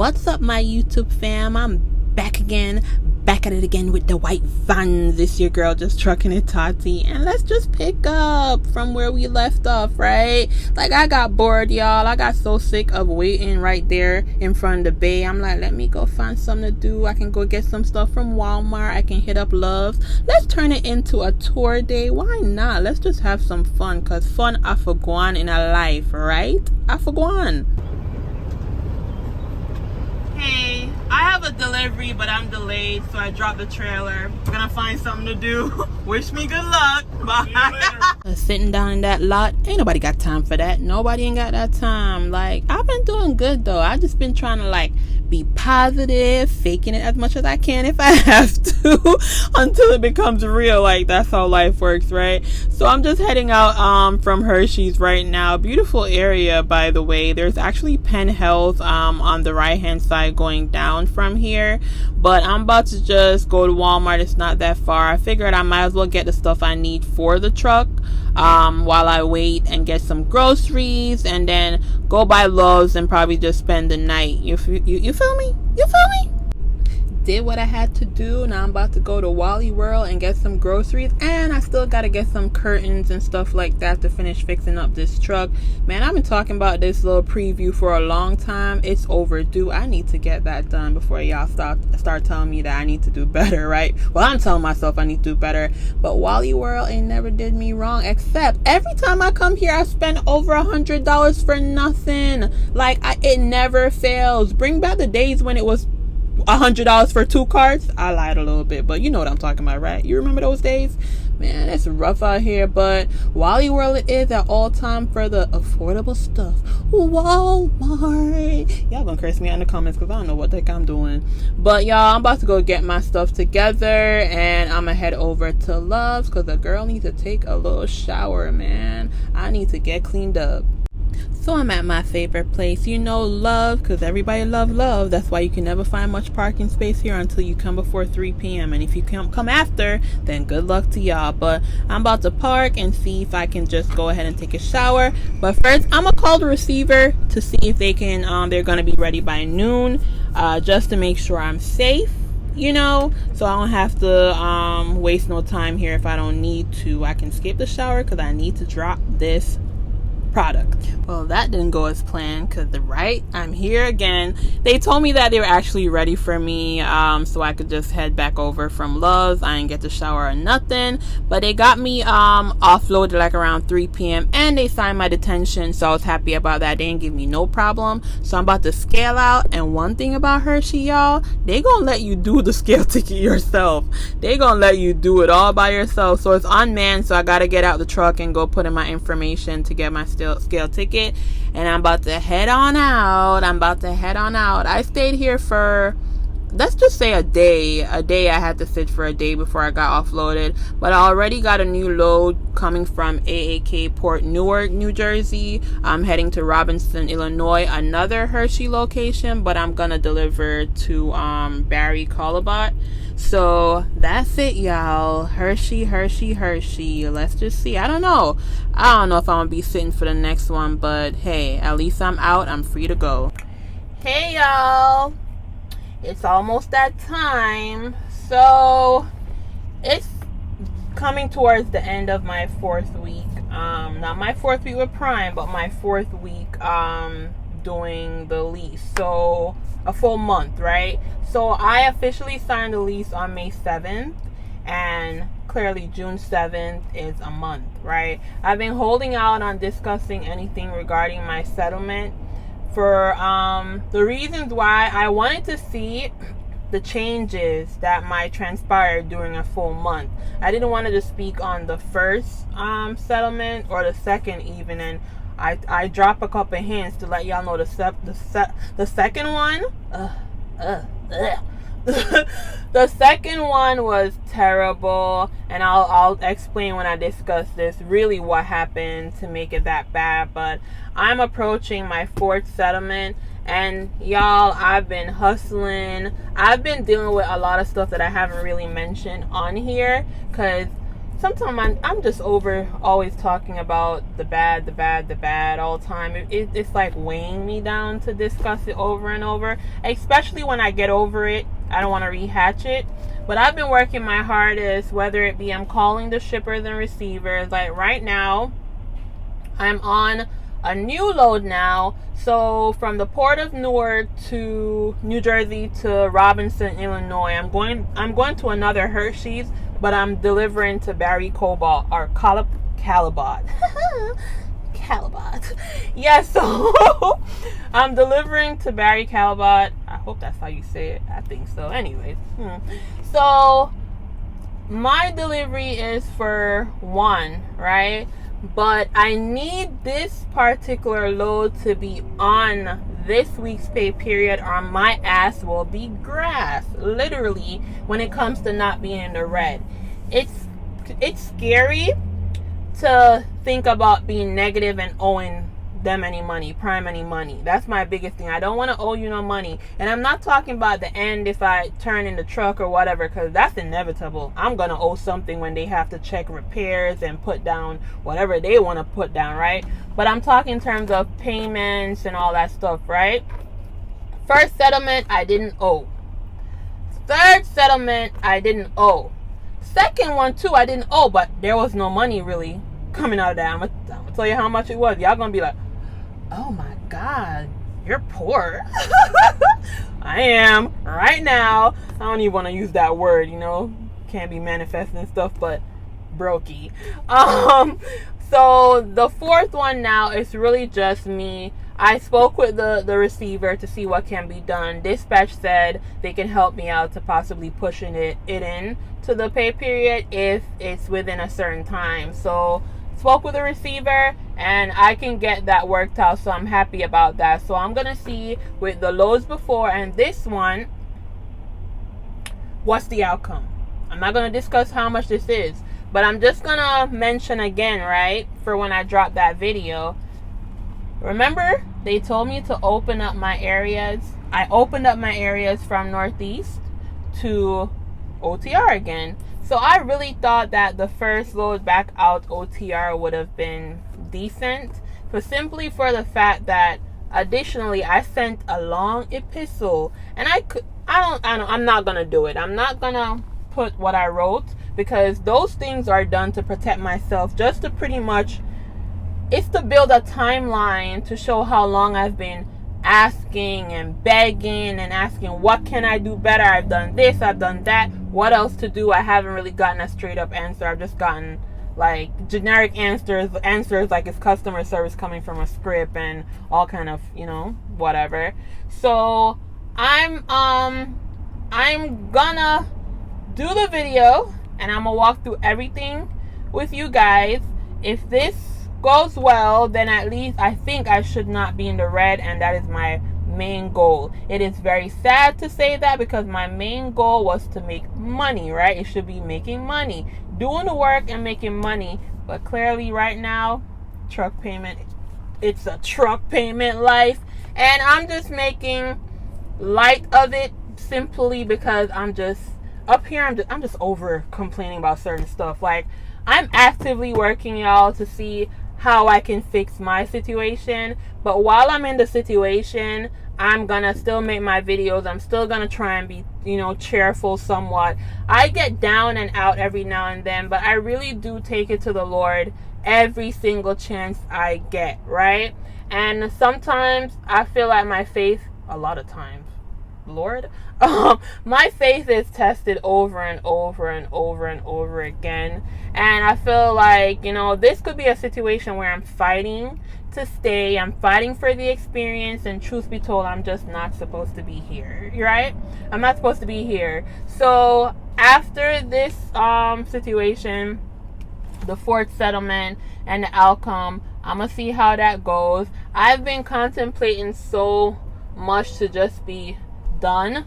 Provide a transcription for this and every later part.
What's up, my YouTube fam? I'm back again, back at it again with the white van. This your girl just trucking it, Tati, and let's just pick up from where we left off, right? Like, I got bored, y'all. I got so sick of waiting right there in front of the bay. I'm like, let me go find something to do. I can go get some stuff from Walmart. I can hit up Love's. Let's turn it into a tour day. Why not? Let's just have some fun, because fun afagwan in a life, right? Afagwan. Hey, I have a delivery, but I'm delayed, so I dropped the trailer. I'm gonna find something to do. Wish me good luck. Bye. Sitting down in that lot, ain't nobody got time for that. Nobody ain't got that time. Like, I've been doing good though. I just been trying to like be positive, faking it as much as I can if I have to, until it becomes real. Like, that's how life works, right? So I'm just heading out from Hershey's right now. Beautiful area, by the way. There's actually Penn Health on the right hand side going down from here, but I'm about to just go to Walmart. It's not that far. I figured I might as well get the stuff I need for the truck while I wait, and get some groceries, and then go by Love's and probably just spend the night. You feel me? You feel me? Did what I had to do. Now I'm about to go to Wally World and get some groceries, and I still gotta get some curtains and stuff like that to finish fixing up this truck. Man, I've been talking about this little preview for a long time. It's overdue. I need to get that done before y'all start telling me that I need to do better, right? Well, I'm telling myself I need to do better, but Wally World ain't never did me wrong, except every time I come here I spend over $100 for nothing. Like, it never fails. Bring back the days when it was $100 for 2 carts. I lied a little bit, but you know what I'm talking about, right? You remember those days? Man, it's rough out here, but Wally World it is at all time for the affordable stuff. Walmart. Y'all gonna curse me out in the comments because I don't know what the heck I'm doing. But y'all, I'm about to go get my stuff together, and I'm gonna head over to Love's because the girl needs to take a little shower, man. I need to get cleaned up. So I'm at my favorite place, you know, Love, because everybody love. That's why you can never find much parking space here until you come before 3 p.m. And if you come after, then good luck to y'all. But I'm about to park and see if I can just go ahead and take a shower. But first, I'm going to call the receiver to see if they can, they're going to be ready by noon, just to make sure I'm safe. You know, so I don't have to waste no time here if I don't need to. I can skip the shower because I need to drop this product. Well, that didn't go as planned because I'm here again. They told me that they were actually ready for me, so I could just head back over from Love's. I didn't get to shower or nothing, but they got me offloaded like around 3 p.m. and they signed my detention, so I was happy about that. They didn't give me no problem, so I'm about to scale out. And one thing about Hershey, y'all, they gonna let you do the scale ticket yourself. They gonna let you do it all by yourself. So it's unmanned, so I gotta get out the truck and go put in my information to get my scale ticket, and I'm about to head on out. I stayed here for, let's just say a day. I had to sit for a day before I got offloaded, but I already got a new load coming from AAK Port Newark, New Jersey. I'm heading to Robinson, Illinois, another Hershey location, but I'm gonna deliver to Barry Colabot. So that's it, y'all. Hershey. Let's just see. I don't know if I'm gonna be sitting for the next one, but hey, at least I'm out. I'm free to go. Hey, y'all. It's almost that time. So it's coming towards the end of my 4th week. Not my 4th week with Prime, but my 4th week doing the lease. So a full month, right? So I officially signed the lease on May 7th, and clearly June 7th is a month, right? I've been holding out on discussing anything regarding my settlement for the reasons why I wanted to see the changes that might transpire during a full month. I didn't want to just speak on the first settlement or the second even, and I drop a couple hints to let y'all know the second one. The second one was terrible, and I'll explain when I discuss this really what happened to make it that bad. But I'm approaching my 4th settlement, and y'all, I've been hustling. I've been dealing with a lot of stuff that I haven't really mentioned on here, because sometimes I'm just over always talking about the bad all the time. It's like weighing me down to discuss it over and over, especially when I get over it. I don't want to rehatch it. But I've been working my hardest, whether it be I'm calling the shippers and receivers. Like right now, I'm on a new load now. So from the port of Newark to New Jersey to Robinson, Illinois, I'm going to another Hershey's, but I'm delivering to Barry Cobalt or Calabot. Calabot. Yeah, so I'm delivering to Barry Calabot. I hope that's how you say it. I think so. Anyways. So my delivery is for 1, right? But I need this particular load to be on this week's pay period, or my ass will be grass. Literally, when it comes to not being in the red. It's scary to think about being negative and owing them any money, Prime any money. That's my biggest thing. I don't want to owe you no money. And I'm not talking about the end if I turn in the truck or whatever, because that's inevitable. I'm going to owe something when they have to check repairs and put down whatever they want to put down, right? But I'm talking in terms of payments and all that stuff, right? First settlement, I didn't owe. Third settlement, I didn't owe. Second one too, I didn't owe, but there was no money really coming out of that. I'm gonna tell you how much it was. Y'all gonna be like, oh my God, you're poor. I am right now. I don't even want to use that word, can't be manifesting and stuff, but brokey. So the fourth one now is really just me. I spoke with the receiver to see what can be done. Dispatch said they can help me out to possibly pushing it in to the pay period if it's within a certain time. So spoke with the receiver and I can get that worked out, so I'm happy about that. So I'm gonna see with the loads before and this one, what's the outcome. I'm not gonna discuss how much this is, but I'm just gonna mention again, right, for when I drop that video. Remember, they told me to open up my areas. I opened up my areas from Northeast to OTR again. So I really thought that the first load back out OTR would have been decent, but simply for the fact that additionally I sent a long epistle, and I'm not gonna do it. I'm not gonna put what I wrote, because those things are done to protect myself, just to pretty much, it's to build a timeline to show how long I've been asking and begging and asking, what can I do better? I've done this, I've done that. What else to do? I haven't really gotten a straight up answer. I've just gotten like generic answers like it's customer service coming from a script and all kind of, whatever. So I'm gonna do the video and I'm gonna walk through everything with you guys. If this goes well, then at least I think I should not be in the red, and that is my main goal. It is very sad to say that, because my main goal was to make money, right? It should be making money, doing the work and making money. But clearly right now, truck payment, it's a truck payment life, and I'm just making light of it simply because I'm just up here. I'm just over complaining about certain stuff. Like, I'm actively working, y'all, to see how I can fix my situation. But while I'm in the situation, I'm gonna still make my videos. I'm still gonna try and be, cheerful somewhat. I get down and out every now and then, but I really do take it to the Lord every single chance I get, right? And sometimes I feel like my faith, a lot of times, Lord, my faith is tested over and over and over and over again. And I feel like, this could be a situation where I'm fighting to stay. I'm fighting for the experience, and truth be told, I'm just not supposed to be here, right? I'm not supposed to be here. So after this situation, the fourth settlement and the outcome, I'm gonna see how that goes. I've been contemplating so much to just be done,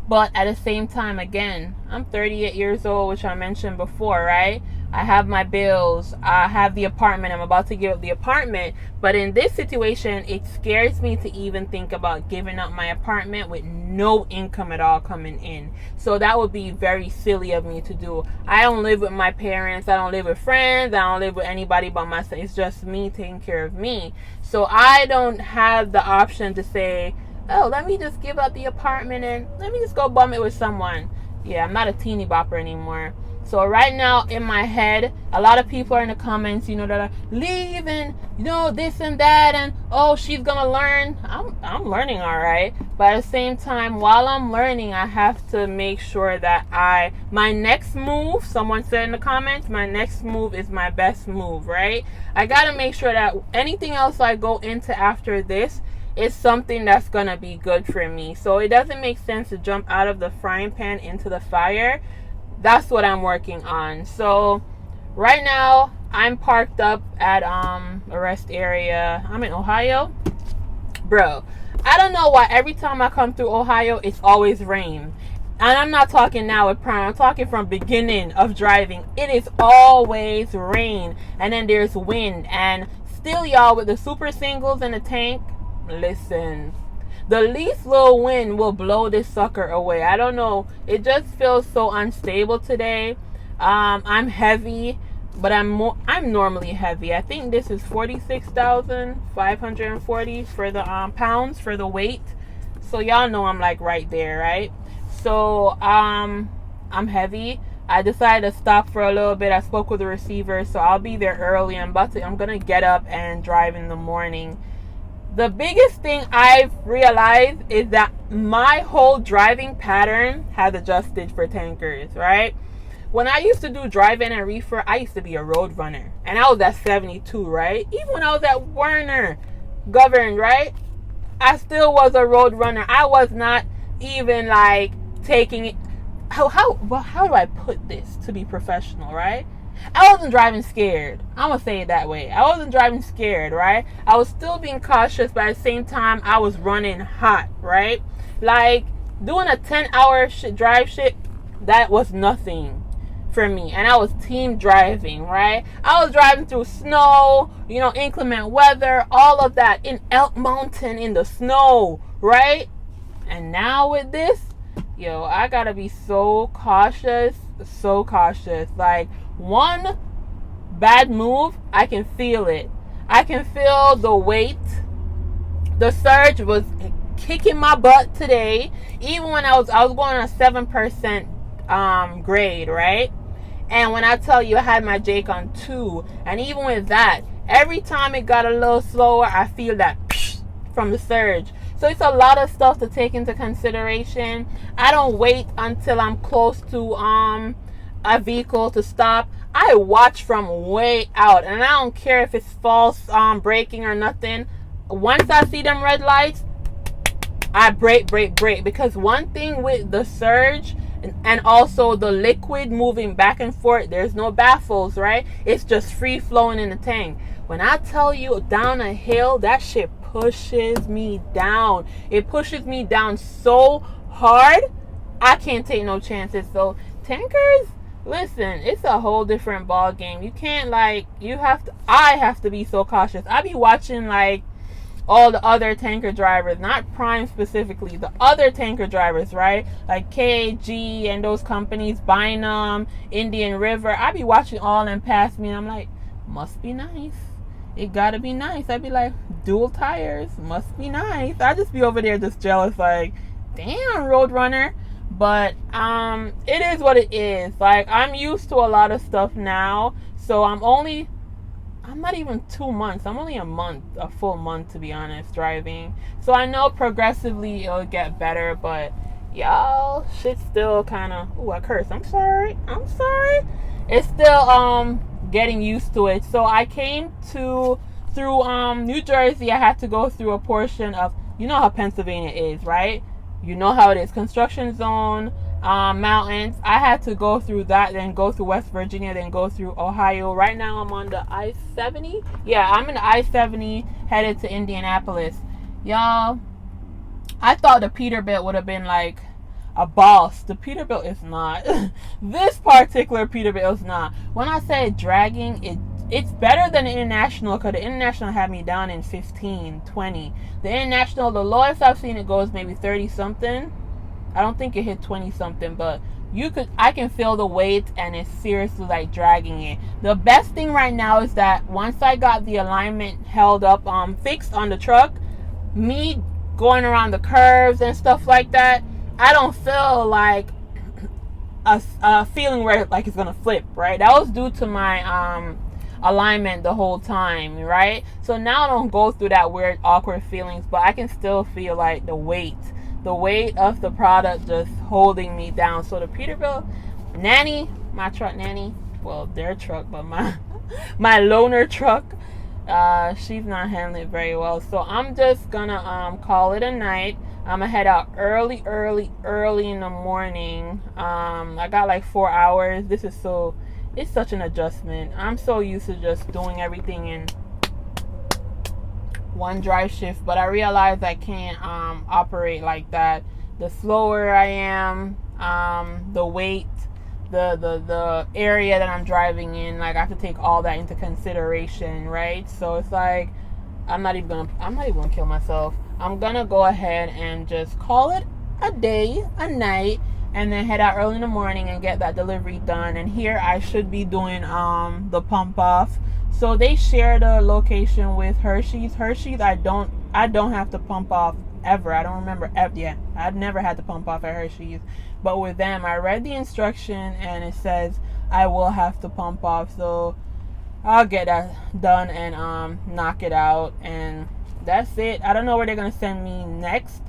but at the same time, again, I'm 38 years old, which I mentioned before, right? I have my bills. I have the apartment. I'm about to give up the apartment. But in this situation, it scares me to even think about giving up my apartment with no income at all coming in. So that would be very silly of me to do. I don't live with my parents. I don't live with friends. I don't live with anybody but myself. It's just me taking care of me. So I don't have the option to say, oh, let me just give up the apartment and let me just go bum it with someone. Yeah, I'm not a teeny bopper anymore. So right now in my head, a lot of people are in the comments, that are leaving, this and that, and oh, she's gonna learn. I'm learning, all right. But at the same time, while I'm learning, I have to make sure that my next move, someone said in the comments, my next move is my best move, right? I gotta make sure that anything else I go into after this is something that's gonna be good for me. So it doesn't make sense to jump out of the frying pan into the fire. That's what I'm working on. So right now I'm parked up at a rest area. I'm in Ohio. Bro, I don't know why every time I come through Ohio it's always rain. And I'm not talking now with Prime. I'm talking from beginning of driving. It is always rain. And then there's wind. And still, y'all, with the super singles in the tank, listen, the least little wind will blow this sucker away. I don't know. It just feels so unstable today. I'm heavy, but I'm normally heavy. I think this is 46,540 for the pounds for the weight. So y'all know I'm like right there, right? So I'm heavy. I decided to stop for a little bit. I spoke with the receiver, so I'll be there early. I'm gonna get up and drive in the morning. The biggest thing I've realized is that my whole driving pattern has adjusted for tankers, right? When I used to do drive-in and reefer, I used to be a road runner. And I was at 72, right? Even when I was at Werner governed, right? I still was a road runner. I was not even like taking it. How do I put this to be professional, right? I wasn't driving scared. I'm going to say it that way. I wasn't driving scared, right? I was still being cautious, but at the same time, I was running hot, right? Like, doing a 10-hour drive shit, that was nothing for me. And I was team driving, right? I was driving through snow, inclement weather, all of that in Elk Mountain in the snow, right? And now with this, I got to be so cautious. Like, one bad move, I can feel it. I can feel the weight. The surge was kicking my butt today. Even when I was going on a 7% grade, right? And when I tell you I had my Jake on 2, and even with that, every time it got a little slower, I feel that from the surge. So it's a lot of stuff to take into consideration. I don't wait until I'm close to a vehicle to stop. I watch from way out, and I don't care if it's false braking or nothing. Once I see them red lights, I brake. Because one thing with the surge and also the liquid moving back and forth, there's no baffles, right? It's just free flowing in the tank. When I tell you down a hill, that shit pushes me down. It pushes me down so hard, I can't take no chances. So tankers, listen, it's a whole different ball game. You can't I have to be so cautious. I be watching all the other tanker drivers, not Prime specifically, the other tanker drivers, right? Like KG and those companies, Bynum, Indian River. I be watching all them pass me, and I'm like, must be nice. It gotta be nice. I'd be like, dual tires, must be nice. I just be over there just jealous, like, damn, Roadrunner. But it is what it is. Like, I'm used to a lot of stuff now, so I'm not even 2 months. I'm only a full month, to be honest, driving. So I know progressively it'll get better, but y'all, shit's still kind of, I curse. I'm sorry. It's still getting used to it. So I came through New Jersey. I had to go through a portion of, how Pennsylvania is, right? You know how it is, construction zone, mountains. I had to go through that, then go through West Virginia, then go through Ohio. Right now I'm on the I-70. Yeah, I'm in the I-70 headed to Indianapolis. Y'all, I thought the Peterbilt would have been like a boss. The Peterbilt is not. This particular Peterbilt is not. When I say dragging, it's better than the International, because the International had me down in 15, 20. The International, the lowest I've seen it go is maybe 30 something. I don't think it hit 20 something, but I can feel the weight, and it's seriously like dragging it. The best thing right now is that once I got the alignment held up, fixed on the truck, me going around the curves and stuff like that, I don't feel like a feeling where like it's gonna flip, right? That was due to my alignment the whole time, right? So now I don't go through that weird awkward feelings, but I can still feel like the weight of the product just holding me down. So the Peterbilt Nanny, my truck Nanny, well, their truck, but my loaner truck, she's not handling it very well. So I'm just gonna call it a night. I'm gonna head out early in the morning. I got like 4 hours. It's such an adjustment. I'm so used to just doing everything in one drive shift, but I realized I can't operate like that. The slower I am, the weight, the area that I'm driving in, like I have to take all that into consideration, right? So it's like I'm not even gonna kill myself. I'm gonna go ahead and just call it a night, and then head out early in the morning and get that delivery done. And here I should be doing the pump off. So they share the location with Hershey's. I don't have to pump off ever. I don't remember ever. Yeah, I've never had to pump off at Hershey's. But with them, I read the instruction and it says I will have to pump off. So I'll get that done and knock it out, and that's it. I don't know where they're gonna send me next.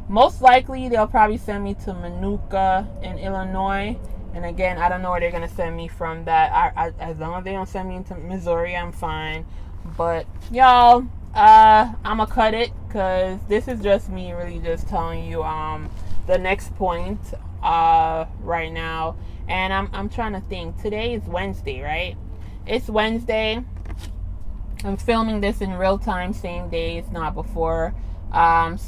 Most likely they'll probably send me to Manuka in Illinois. And again, I don't know where they're going to send me from that. I as long as they don't send me into Missouri, I'm fine. But, y'all, I'm going to cut it, because this is just me really just telling you the next point right now. And I'm trying to think. Today is Wednesday, right? It's Wednesday. I'm filming this in real time, same day. It's not before. So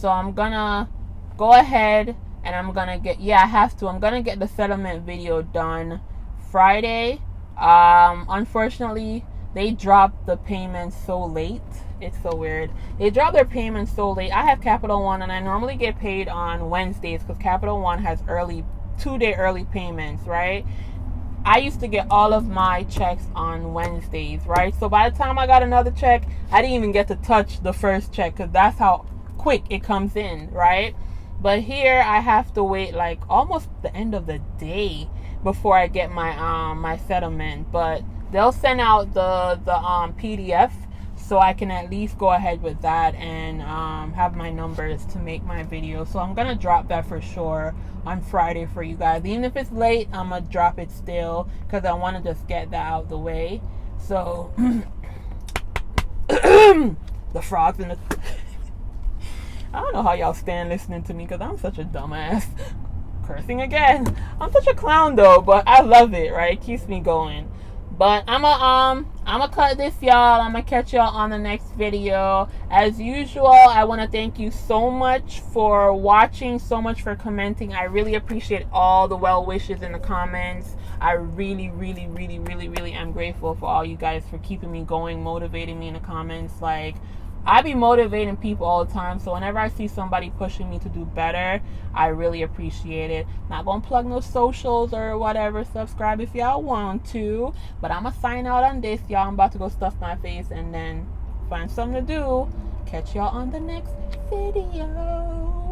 I'm going to go ahead. And I'm going to get, I'm going to get the settlement video done Friday. Unfortunately, they dropped the payments so late. It's so weird. They dropped their payments so late. I have Capital One, and I normally get paid on Wednesdays because Capital One has 2-day early payments, right? I used to get all of my checks on Wednesdays, right? So by the time I got another check, I didn't even get to touch the first check, because that's how quick it comes in, right? But here I have to wait like almost the end of the day before I get my my settlement. But they'll send out the PDF, so I can at least go ahead with that and have my numbers to make my video. So I'm gonna drop that for sure on Friday for you guys. Even if it's late, I'm gonna drop it still, because I want to just get that out of the way. So the frogs in the I don't know how y'all stand listening to me, because I'm such a dumbass. Cursing again. I'm such a clown though, but I love it, right? It keeps me going. But I'ma cut this, y'all. I'ma catch y'all on the next video. As usual, I want to thank you so much for watching, so much for commenting. I really appreciate all the well wishes in the comments. I really am grateful for all you guys for keeping me going, motivating me in the comments. Like, I be motivating people all the time, so whenever I see somebody pushing me to do better, I really appreciate it. Not gonna plug no socials or whatever. Subscribe if y'all want to. But I'm gonna sign out on this, y'all. I'm about to go stuff my face and then find something to do. Catch y'all on the next video.